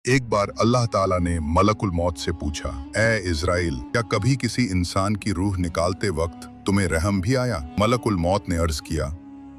एक बार अल्लाह ताला ने मलकुल मौत से पूछा, ए इज़राइल, क्या कभी किसी इंसान की रूह निकालते वक्त तुम्हें रहम भी आया? मलकुल मौत ने अर्ज किया,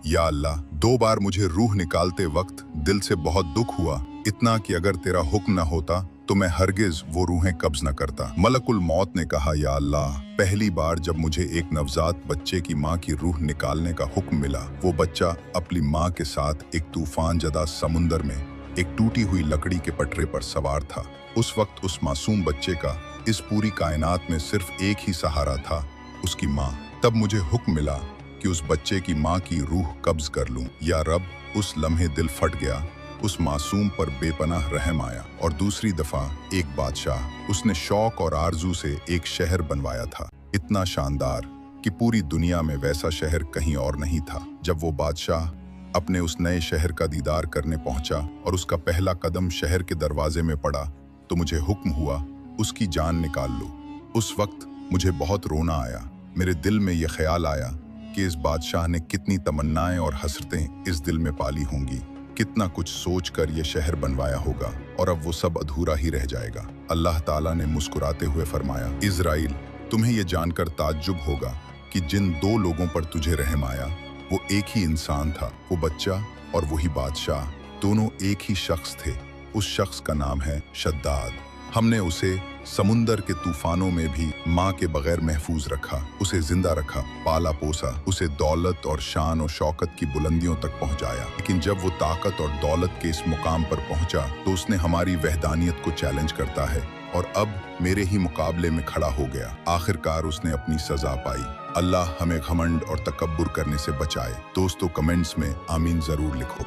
या अल्लाह, 2 बार मुझे रूह निकालते वक्त दिल से बहुत दुख हुआ, इतना कि अगर तेरा हुक्म न होता तो मैं हरगिज वो रूहें कब्ज न करता। मलकुल मौत ने कहा, या अल्लाह, पहली बार जब मुझे एक नवजात बच्चे की माँ की रूह निकालने का हुक्म मिला, वो बच्चा अपनी माँ के साथ एक तूफान जदा समुंदर में एक टूटी हुई लकड़ी के पटरे पर सवार था। उस वक्त उस मासूम बच्चे का इस पूरी कायनात में सिर्फ एक ही सहारा था, उसकी माँ। तब मुझे हुक्म मिला कि उस बच्चे की माँ की रूह कब्ज कर लूं। या रब, उस लम्हे दिल फट गया, उस मासूम पर बेपनाह रहम आया। और दूसरी दफा एक बादशाह, उसने शौक और आरजू से एक शहर बनवाया था, इतना शानदार कि पूरी दुनिया में वैसा शहर कहीं और नहीं था। जब वो बादशाह अपने उस नए शहर का दीदार करने पहुंचा और उसका पहला कदम शहर के दरवाजे में पड़ा, तो मुझे हुक्म हुआ, उसकी जान निकाल लो। उस वक्त मुझे बहुत रोना आया। मेरे दिल में ये ख्याल आया कि इस बादशाह ने कितनी तमन्नाएं और हसरतें इस दिल में पाली होंगी, कितना कुछ सोचकर ये शहर बनवाया होगा, और अब वो सब अधूरा ही रह जाएगा। अल्लाह ताला ने मुस्कुराते हुए फरमाया, इज़राइल, तुम्हें ये जानकर ताज्जुब होगा कि जिन 2 लोगों पर तुझे रहम आया, वो एक ही इंसान था। वो बच्चा और वही बादशाह, दोनों एक ही शख्स थे। उस शख्स का नाम है शद्दाद। हमने उसे समुंदर के तूफानों में भी माँ के बगैर महफूज रखा, उसे जिंदा रखा, पाला पोसा, उसे दौलत और शान और शौकत की बुलंदियों तक पहुंचाया। लेकिन जब वो ताकत और दौलत के इस मुकाम पर पहुंचा तो उसने हमारी वहदानियत को चैलेंज करता है और अब मेरे ही मुकाबले में खड़ा हो गया। आखिरकार उसने अपनी सजा पाई। अल्लाह हमें घमंड और तकब्बुर करने से बचाए। दोस्तों, कमेंट्स में आमीन जरूर लिखो।